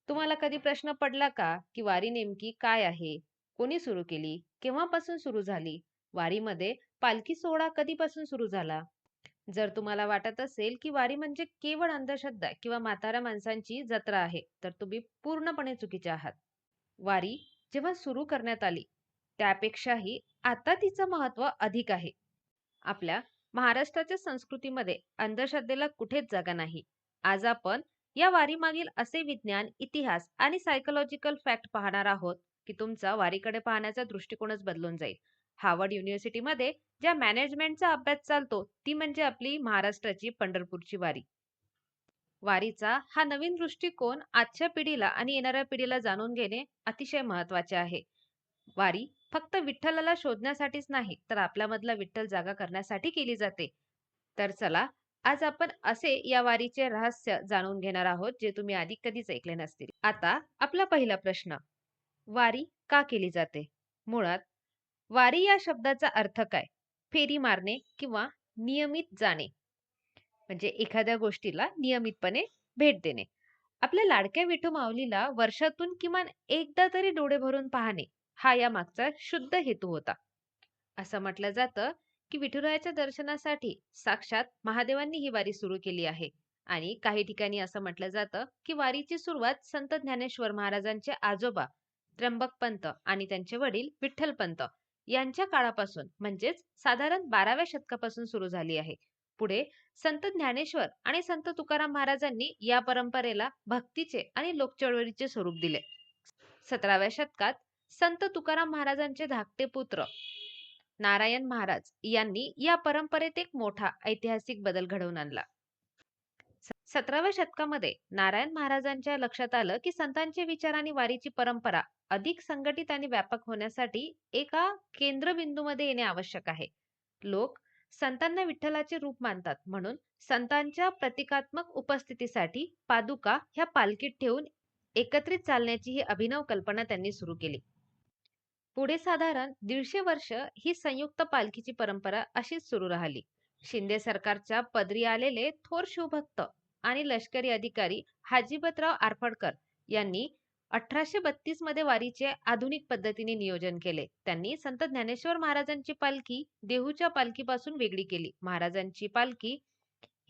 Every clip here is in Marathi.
तुम्हाला कधी प्रश्न पडला का, की वारी नेमकी काय आहे? कोणी सुरू केली? केव्हापासून सुरू झाली? वारीमध्ये पालखी सोहळा कधीपासून सुरू झाला? जर तुम्हाला वाटत असेल, की वारी म्हणजे केवळ अंधश्रद्धा किंवा म्हाताऱ्या माणसांची जत्रा आहे, तर तुम्ही पूर्णपणे चुकीचे आहात. वारी जेव्हा सुरू करण्यात आली, त्यापेक्षाही आता तिचं महत्त्व अधिक आहे. आपल्या महाराष्ट्राच्या संस्कृतीमध्ये अंधश्रद्धेला कुठेच जागा नाही. आज आपण या वारीमागील असे विज्ञान, इतिहास आणि सायकोलॉजिकल फॅक्ट पाहणार आहोत, की तुमचा वारीकडे पाहण्याचा दृष्टिकोनच बदलून जाईल. हार्वर्ड युनिव्हर्सिटीमध्ये ज्या मॅनेजमेंटचा अभ्यास चालतो, ती म्हणजे आपली महाराष्ट्राची पंढरपूरची वारी. वारीचा हा नवीन दृष्टिकोन आजच्या पिढीला आणि येणाऱ्या पिढीला जाणून घेणे अतिशय महत्वाचे आहे. वारी फक्त विठ्ठलाला शोधण्यासाठीच नाही, तर आपल्यामधला विठ्ठल जागा करण्यासाठी केली जाते. तर चला, आज आपण असे या वारीचे रहस्य जाणून घेणार आहोत, जे तुम्ही आधी कधीच ऐकले नसतील. आता आपला पहिला प्रश्न, वारी का केली जाते? मुळात वारी या शब्दाचा अर्थ काय? फेरी मारणे किंवा नियमित जाणे. म्हणजे एखाद्या गोष्टीला नियमितपणे भेट देणे. आपल्या लाडक्या विठू माऊलीला वर्षातून किमान एकदा तरी डोळे भरून पाहणे, हा या मागचा शुद्ध हेतू होता. असं म्हटलं जातं, की विठुरायाच्या दर्शनासाठी साक्षात महादेवांनी ही वारी सुरू केली आहे. आणि काही ठिकाणी असं म्हटलं जातं, की वारीची सुरुवात संत ज्ञानेश्वर महाराजांचे आजोबा त्र्यंबकपंत आणि त्यांचे वडील विठ्ठलपंत यांच्या काळापासून, म्हणजेच साधारण 12व्या शतकापासून सुरू झाली आहे. पुढे संत ज्ञानेश्वर आणि संत तुकाराम महाराजांनी या परंपरेला भक्तीचे आणि लोकचळवळीचे स्वरूप दिले. 17व्या शतकात संत तुकाराम महाराजांचे धाकटे पुत्र नारायण महाराज यांनी या परंपरेत एक मोठा ऐतिहासिक बदल घडवून आणला. 17व्या शतकामध्ये नारायण महाराजांच्या लक्षात आलं, की संतांचे विचार आणि वारीची परंपरा अधिक संघटित आणि व्यापक होण्यासाठी एका केंद्रबिंदूमध्ये येणे आवश्यक आहे. लोक संतांना विठ्ठलाचे रूप मानतात, म्हणून संतांच्या प्रतिकात्मक उपस्थितीसाठी पादुका ह्या पालखीत ठेवून एकत्रित चालण्याची ही अभिनव कल्पना त्यांनी सुरू केली. पुढे साधारण 150 वर्ष ही संयुक्त पालखीची परंपरा अशीच सुरू राहिली. शिंदे सरकारच्या पदरी आलेले थोर शिवभक्त आणि लष्करी अधिकारी हाजीबतराव आरफडकर यांनी 1832 मध्ये वारीचे आधुनिक पद्धतीने नियोजन केले. त्यांनी संत ज्ञानेश्वर महाराजांची पालखी देहूच्या पालखीपासून वेगळी केली. महाराजांची पालखी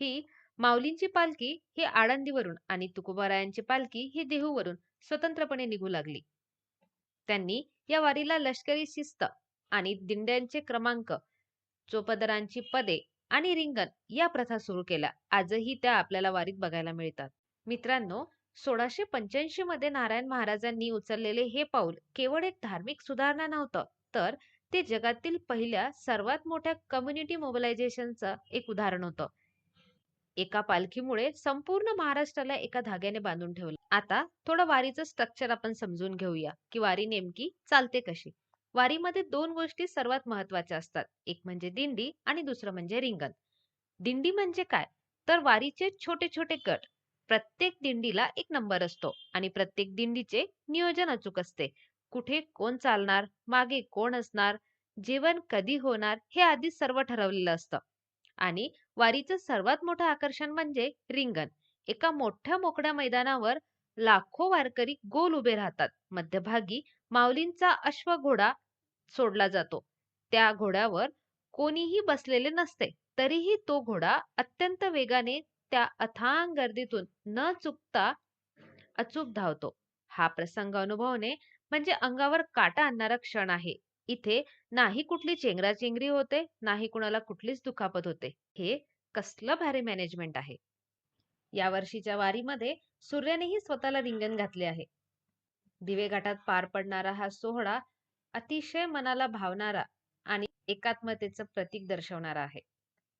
ही माऊलींची पालखी ही आळंदीवरून आणि तुकोबारायांची पालखी ही देहूवरून स्वतंत्रपणे निघू लागली. त्यांनी या वारीला लष्करी शिस्त आणि दिंड्यांचे क्रमांक, चोपदरांची पदे आणि रिंगण या प्रथा सुरू केल्या. आजही त्या आपल्याला वारीत बघायला मिळतात. मित्रांनो, 1685 मध्ये नारायण महाराजांनी उचललेले हे पाऊल केवळ एक धार्मिक सुधारणा नव्हतं, तर ते जगातील पहिल्या सर्वात मोठ्या कम्युनिटी मोबिलायझेशनचं एक उदाहरण होतं. एका पालखीमुळे संपूर्ण महाराष्ट्राला एका धाग्याने बांधून ठेवलं. आता थोडं वारीचं स्ट्रक्चर आपण समजून घेऊया, की वारी नेमकी चालते कशी. वारीमध्ये दोन गोष्टी सर्वात महत्वाच्या असतात. एक म्हणजे दिंडी आणि दुसरं म्हणजे रिंगण. दिंडी म्हणजे काय? तर वारीचे छोटे छोटे गट. प्रत्येक दिंडीला एक नंबर असतो आणि प्रत्येक दिंडीचे नियोजन अचूक असते. कुठे कोण चालणार, मागे कोण असणार, जेवण कधी होणार, हे आधीच सर्व ठरवलेलं असतं. आणि वारीचं सर्वात मोठं आकर्षण म्हणजे रिंगण. एका मोठ्या मोकळ्या मैदानावर लाखो वारकरी गोल उभे राहतात. मध्यभागी माऊलींचा अश्वघोडा सोडला जातो. त्या घोड्यावर कोणीही बसलेले नसते. तरीही तो घोडा अत्यंत वेगाने त्या अथांग गर्दीतून न चुकता अचूक धावतो. हा प्रसंग अनुभवणे म्हणजे अंगावर काटा आणणारा क्षण आहे. इथे नाही कुठली चेंगराचेंगरी होते, नाही कुणाला कुठलीच दुखापत होते. हे कसलं भारी मॅनेजमेंट आहे. या वर्षीच्या वारीमध्ये सूर्यानेही स्वतःला रिंगण घातले आहे. दिवे घाटात पार पडणारा हा सोहळा अतिशय मनाला भावणारा आणि एकात्मतेचं प्रतीक दर्शवणारा आहे.